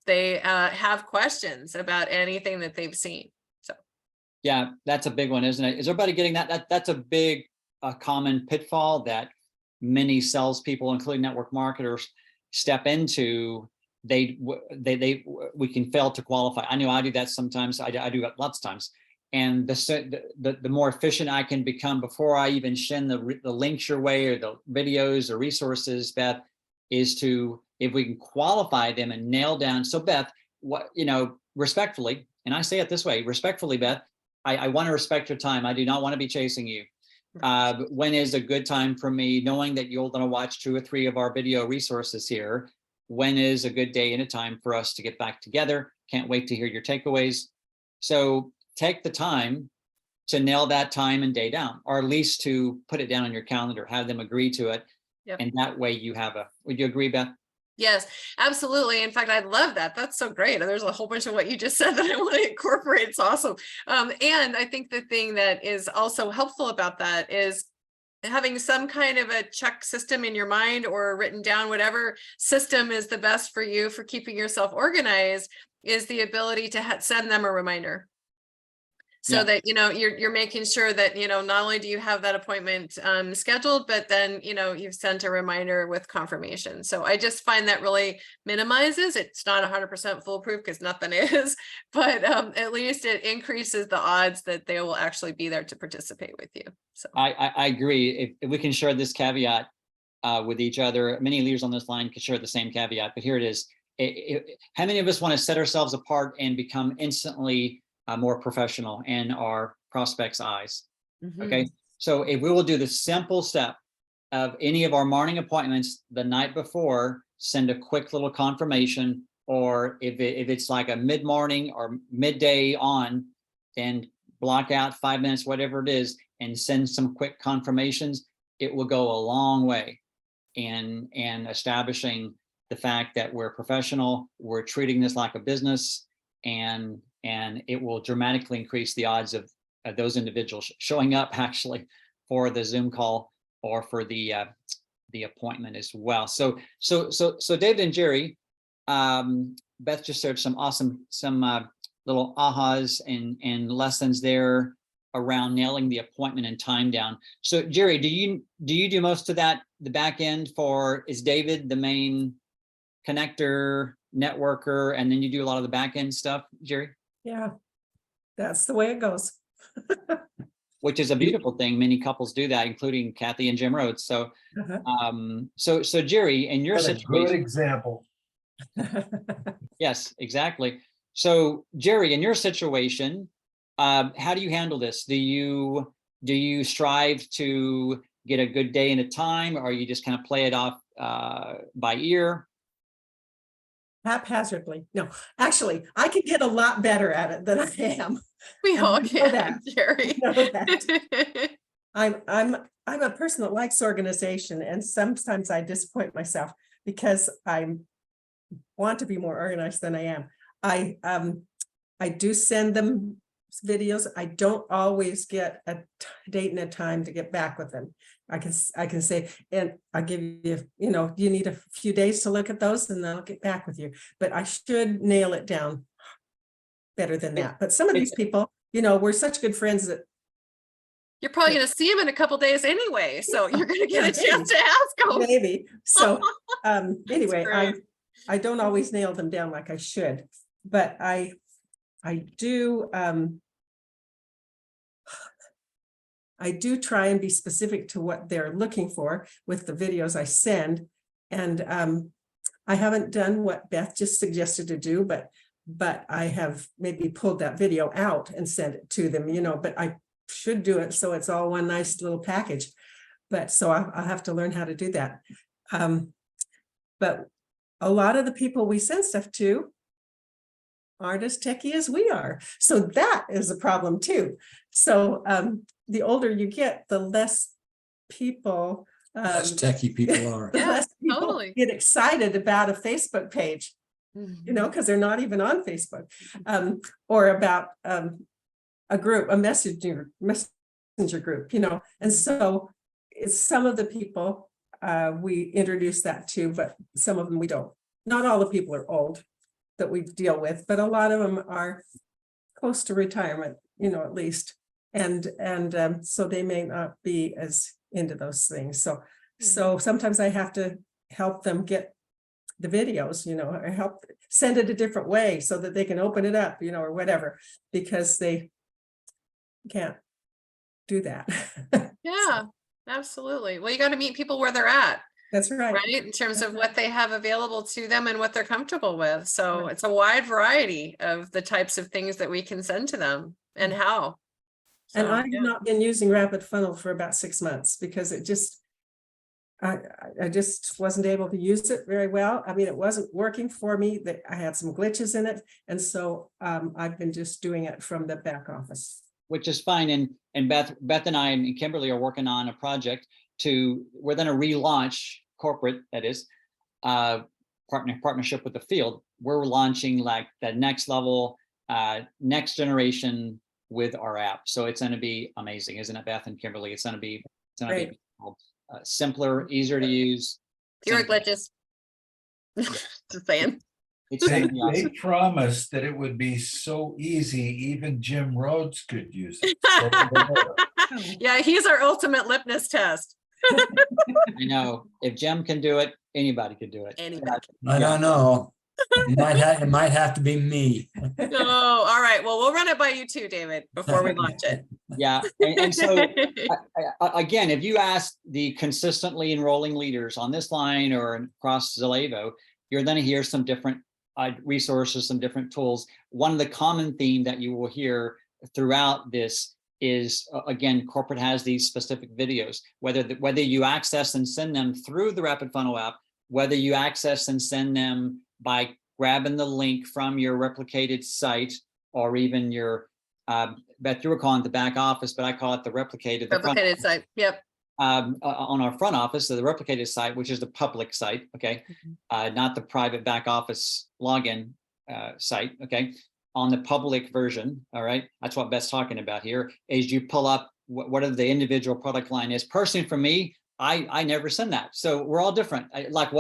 they have questions about anything that they've seen. So. Yeah, that's a big one, isn't it? Is everybody getting that? That's a big, common pitfall that many salespeople, including network marketers, step into. We can fail to qualify. I know I do that sometimes. I do it lots of times. And the more efficient I can become before I even send the links your way, or the videos or resources, Beth, is to, if we can qualify them and nail down. So Beth, respectfully, and I say it this way, respectfully, Beth, I want to respect your time. I do not want to be chasing you. When is a good time for me, knowing that you're going to watch 2 or 3 of our video resources here? When is a good day and a time for us to get back together? Can't wait to hear your takeaways. So take the time to nail that time and day down, or at least to put it down on your calendar, have them agree to it. Yep. And that way you have would you agree, Beth? Yes, absolutely. In fact, I love that. That's so great. There's a whole bunch of what you just said that I want to incorporate. It's awesome. And I think the thing that is also helpful about that is having some kind of a check system in your mind, or written down, whatever system is the best for you for keeping yourself organized, is the ability to send them a reminder. So that, you're making sure that, not only do you have that appointment scheduled, but then, you've sent a reminder with confirmation. So I just find that really minimizes, it's not 100% foolproof because nothing is, but at least it increases the odds that they will actually be there to participate with you. So I agree. If we can share this caveat with each other, many leaders on this line can share the same caveat, but here it is. How many of us want to set ourselves apart and become instantly more professional in our prospects' eyes? Okay, so if we will do the simple step of any of our morning appointments the night before, send a quick little confirmation, or if it's like a mid-morning or midday on, then block out 5 minutes, whatever it is, and send some quick confirmations. it will go a long way in establishing the fact that we're professional, we're treating this like a business, and it will dramatically increase the odds of those individuals showing up actually for the Zoom call or for the appointment as well. So David and Jerry, Beth just shared some awesome, little ahas and lessons there around nailing the appointment and time down. So Jerry, do you do most of that, the back end for, is David the main connector, networker, and then you do a lot of the back end stuff, Jerry? Yeah, that's the way it goes. Which is a beautiful thing. Many couples do that, including Kathy and Jim Rhodes. So, Uh-huh. so Jerry, in your What a good situation, example. yes, exactly. So Jerry, in your situation, how do you handle this? Do you strive to get a good day and a time, or you just kind of play it off by ear? Haphazardly. No, actually, I can get a lot better at it than I am. We And all you know can, that. Jerry. You know that. I'm a person that likes organization, and sometimes I disappoint myself because I want to be more organized than I am. I do send them videos. I don't always get a date and a time to get back with them. I can say, and I'll give you, you need a few days to look at those and then I'll get back with you. But I should nail it down better than that. But some of these people, we're such good friends that You're probably going to see him in a couple days anyway, so you're going to get a chance to ask him. maybe. So anyway, great. I don't always nail them down like I should, but I do try and be specific to what they're looking for with the videos I send. And I haven't done what Beth just suggested to do, but I have maybe pulled that video out and sent it to them, but I should do it so it's all one nice little package. But so I'll have to learn how to do that. But a lot of the people we send stuff to aren't as techie as we are. So that is a problem too. So the older you get, the less people Less techie people are. the Yeah, less people totally. get excited about a Facebook page, because they're not even on Facebook, or about a group, a messenger group, and so it's some of the people we introduce that to, but some of them we don't. Not all the people are old that we deal with, but a lot of them are close to retirement, at least, and so they may not be as into those things. So sometimes I have to help them get the videos, or help send it a different way so that they can open it up, or whatever, because they can't do that. Yeah, absolutely. Well, you got to meet people where they're at, That's right. right? In terms of what they have available to them and what they're comfortable with. So it's a wide variety of the types of things that we can send to them and how. And So, I have yeah. not been using Rapid Funnel for about 6 months because it just, I just wasn't able to use it very well. I mean, it wasn't working for me, that I had some glitches in it. And so I've been just doing it from the back office. Which is fine. And Beth and I and Kimberly are working on a project we're going to relaunch corporate, that is, partnership with the field. We're launching like the next level, next generation with our app. So it's going to be amazing, isn't it, Beth and Kimberly? It's going to be simpler, easier to use. Fewer glitches. Just saying. It's They, going to be they awesome. promised that it would be so easy, even Jim Rhodes could use it. So, Yeah, he's our ultimate lipness test. I know if Jim can do it, anybody could do it. Anybody I don't know. It might have to be me. Oh, all right. Well, we'll run it by you too, David, before we launch it. Yeah, and so again, if you ask the consistently enrolling leaders on this line or across Zalevo, you're going to hear some different resources, some different tools. One of the common theme that you will hear throughout this is, again, corporate has these specific videos, whether you access and send them through the Rapid Funnel app, whether you access and send them by grabbing the link from your replicated site, or even your, Beth, you were calling it the back office, but I call it the replicated. Replicated site. Yep. on our front office, so the replicated site, which is the public site, okay, not the private back office login site, okay. On the public version, all right, that's what Beth's talking about here, is you pull up whatever the individual product line is. Personally, for me, I never send that. So we're all different. Like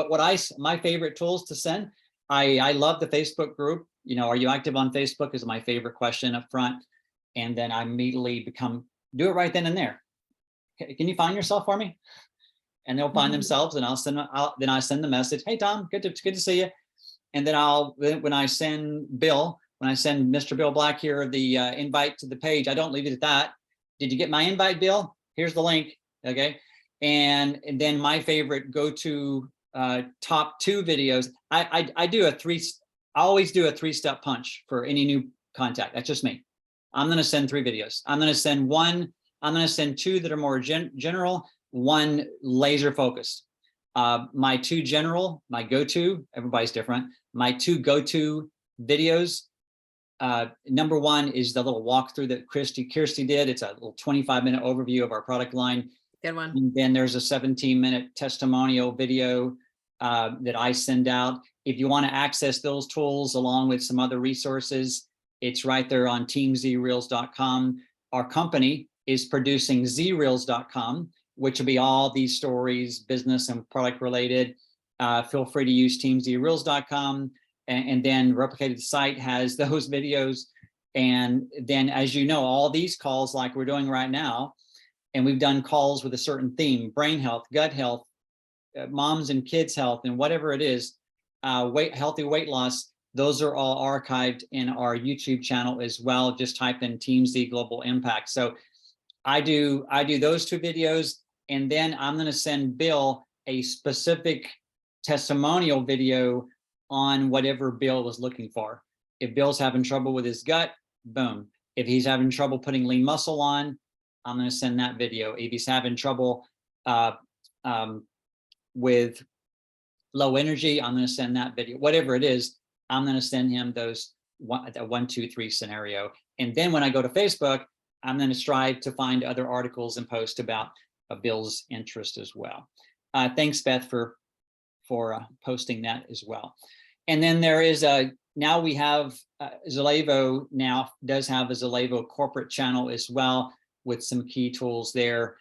my favorite tools to send. I love the Facebook group. You know, are you active on Facebook is my favorite question up front. And then I immediately do it right then and there. Can you find yourself for me? And they'll find themselves, and then I send the message. Hey, Tom, good to see you. And then when I send Mr. Bill Black here, the invite to the page, I don't leave it at that. Did you get my invite, Bill? Here's the link. Okay. And then my favorite go-to top 2 videos. I always do a 3-step punch for any new contact. That's just me. I'm going to send 3 videos. I'm going to send 2 that are more general, 1 laser focused. My 2 general, my go-to, everybody's different. My 2 go-to videos. Number 1 is the little walkthrough that Kirsty did. It's a little 25-minute overview of our product line. Good one. And then there's a 17-minute testimonial video that I send out. If you want to access those tools along with some other resources, it's right there on teamzreels.com. Our company is producing zreels.com, which will be all these stories, business and product related. Feel free to use teamzreels.com. And then Replicated Site has those videos. And then, as you know, all these calls like we're doing right now, and we've done calls with a certain theme: brain health, gut health, moms and kids health, and whatever it is, healthy weight loss. Those are all archived in our YouTube channel as well. Just type in Team Z Global Impact. So I do those 2 videos, and then I'm going to send Bill a specific testimonial video on whatever Bill was looking for. If Bill's having trouble with his gut, boom. If he's having trouble putting lean muscle on, I'm going to send that video. If he's having trouble with low energy, I'm going to send that video. Whatever it is, I'm going to send him those 1, 2, 3 scenario. And then when I go to Facebook, I'm going to strive to find other articles and post about Bill's interest as well. Thanks, Beth, for posting that as well. And then there is now we have Zalevo now does have a Zalevo corporate channel as well, with some key tools there.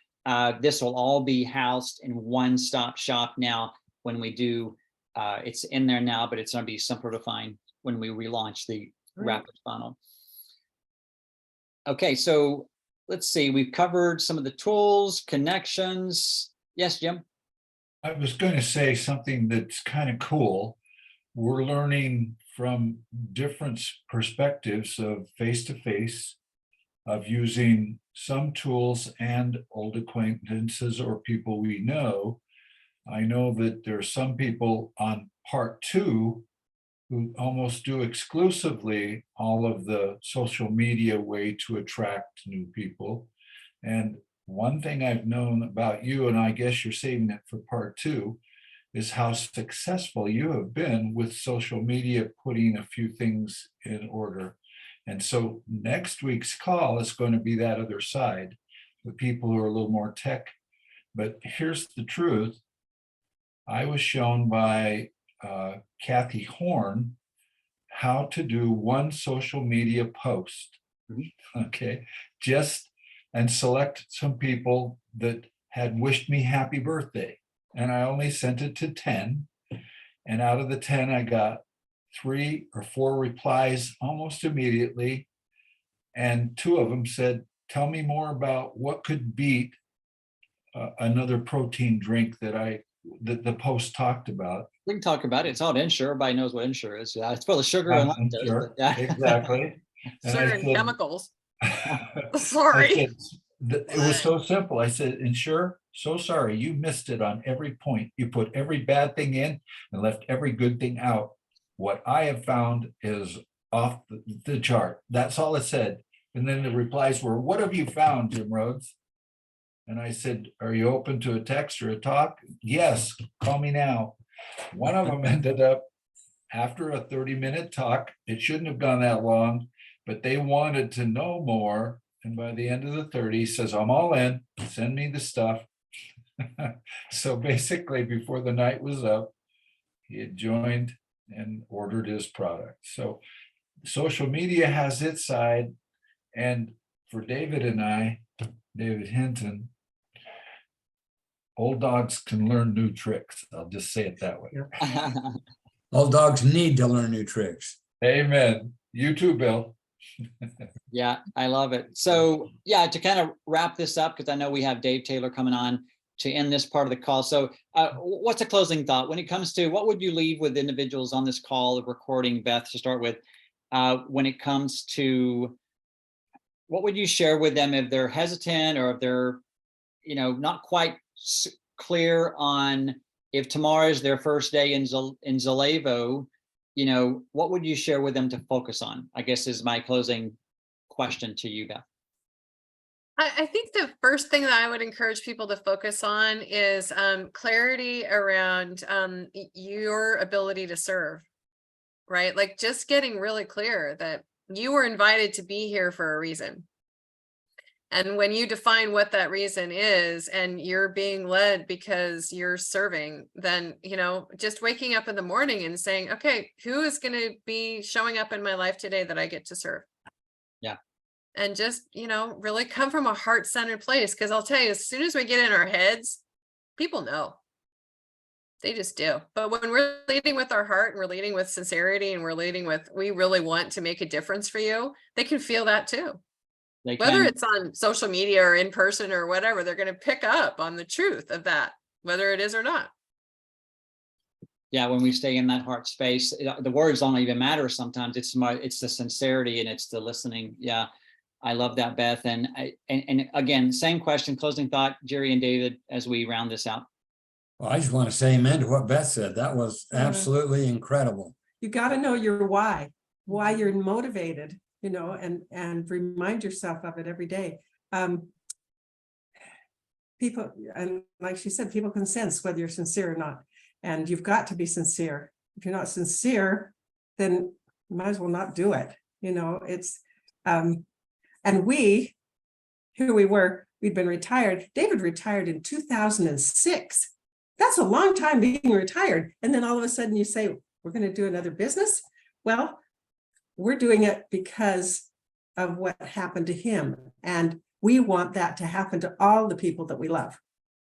This will all be housed in one-stop shop now when we do, it's in there now, but it's going to be simpler to find when we relaunch the Rapid Funnel. Okay, so let's see, we've covered some of the tools, connections. Yes, Jim? I was going to say something that's kind of cool. We're learning from different perspectives of face-to-face, of using some tools and old acquaintances or people we know. I know that there are some people on part 2 who almost do exclusively all of the social media way to attract new people. And one thing I've known about you, and I guess you're saving it for part 2, is how successful you have been with social media, putting a few things in order. And so next week's call is going to be that other side, the people who are a little more tech. But here's the truth. I was shown by Kathy Horn how to do one social media post. Okay, and select some people that had wished me happy birthday. And I only sent it to 10. And out of the 10, I got 3 or 4 replies almost immediately. And 2 of them said, tell me more about what could beat another protein drink that the post talked about. We can talk about it. It's all Ensure. Everybody knows what Ensure is. It's full of sugar and lactose. Sure, Yeah. exactly. And I Certain said- chemicals. I Sorry. said, it was so simple. I said, Ensure, so sorry, you missed it on every point. You put every bad thing in and left every good thing out. What I have found is off the chart. That's all it said. And then the replies were, what have you found, Jim Rhodes? And I said, are you open to a text or a talk? Yes, call me now. One of them ended up, after a 30-minute talk, it shouldn't have gone that long, but they wanted to know more. And by the end of the 30, says, I'm all in, send me the stuff. So basically, before the night was up, he had joined and ordered his product. So social media has its side. And for David and I, David Hinton, old dogs can learn new tricks. I'll just say it that way. Old dogs need to learn new tricks. Amen. You too, Bill. Yeah, I love it. So yeah, to kind of wrap this up, because I know we have Dave Taylor coming on to end this part of the call. So what's a closing thought when it comes to what would you leave with individuals on this call of recording, Beth, to start with, when it comes to what would you share with them if they're hesitant or if they're, not quite clear on if tomorrow is their first day in Zalevo, what would you share with them to focus on? I guess is my closing question to you, Beth. I think the first thing that I would encourage people to focus on is clarity around your ability to serve, right? Like just getting really clear that you were invited to be here for a reason. And when you define what that reason is and you're being led because you're serving, then, just waking up in the morning and saying, okay, who is going to be showing up in my life today that I get to serve? Yeah. And just, really come from a heart-centered place. Because I'll tell you, as soon as we get in our heads, people know. They just do. But when we're leading with our heart and we're leading with sincerity and we're leading with, we really want to make a difference for you, they can feel that too. Whether it's on social media or in person or whatever, they're going to pick up on the truth of that, whether it is or not. Yeah, when we stay in that heart space, the words don't even matter sometimes. It's the sincerity and it's the listening. Yeah, I love that, Beth. And again, same question, closing thought, Jerry and David, as we round this out. Well, I just want to say amen to what Beth said. That was absolutely incredible. You got to know your why you're motivated, and remind yourself of it every day. People, and like she said, people can sense whether you're sincere or not. And you've got to be sincere. If you're not sincere, then you might as well not do it. It's, and here we were, we'd been retired. David retired in 2006. That's a long time being retired. And then all of a sudden you say, we're going to do another business. Well, we're doing it because of what happened to him. And we want that to happen to all the people that we love.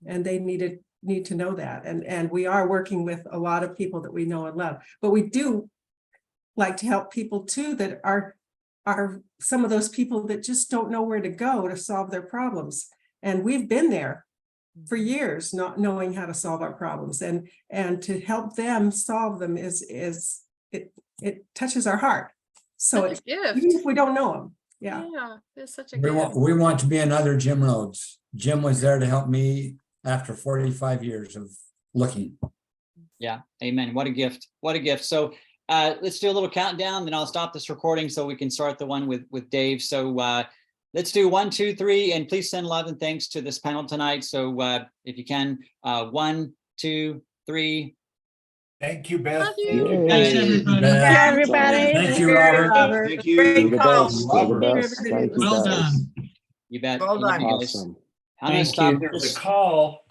And they need to know that. And we are working with a lot of people that we know and love. But we do like to help people too that are some of those people that just don't know where to go to solve their problems. And we've been there for years, not knowing how to solve our problems. And to help them solve them it touches our heart. So Such a gift. even if we don't know them. Yeah. Yeah, it's such a We gift. want to be another Jim Rhodes. Jim was there to help me after 45 years of looking. Yeah, amen. What a gift. What a gift. So let's do a little countdown, then I'll stop this recording so we can start the one with Dave. So let's do 1, 2, 3, and please send love and thanks to this panel tonight. So if you can, 1, 2, 3. Thank you, Beth. Love you. Thanks, everybody. Beth. Everybody. Thank you, Robert. Thank you. Great You're call. the best. You're the best. Thank you, Well guys. done. You bet. Well Love you done. guys. Awesome. I'm gonna Thank stop you. There's this. a call.